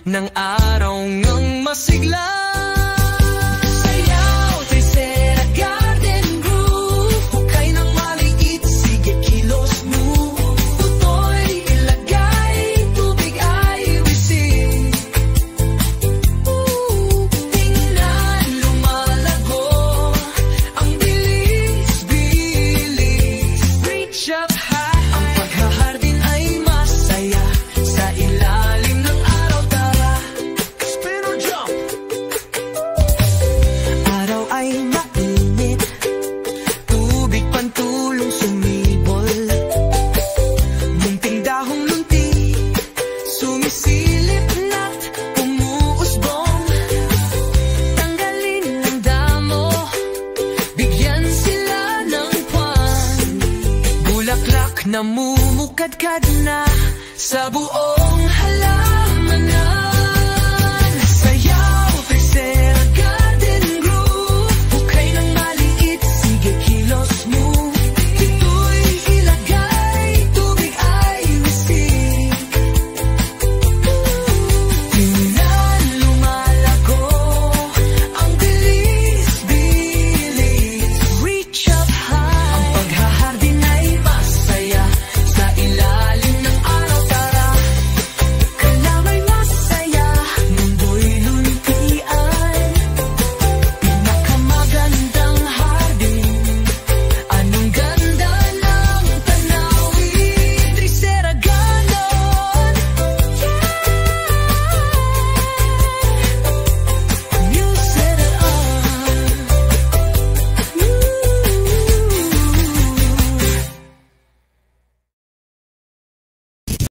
ng araw ngang masigla. Sayaw, Tercera Garden Groove. Hukay ng maliit, sige kilos move. Tutoy, ilagay, tubig ay receive. Tingnan, lumalago ang bilis-bilis. Reach up high, ang paghahardin ay masaya. Sa ilalim ng araw tara, spin or jump. Araw ay mainit, tubig pantulong sumibol. Munting dahong lunti, sumisilip na't umuusbong. Tanggalin ang damo, bigyan sila ng kwan. Bulaklak na mumukadkad na sa buong halaman.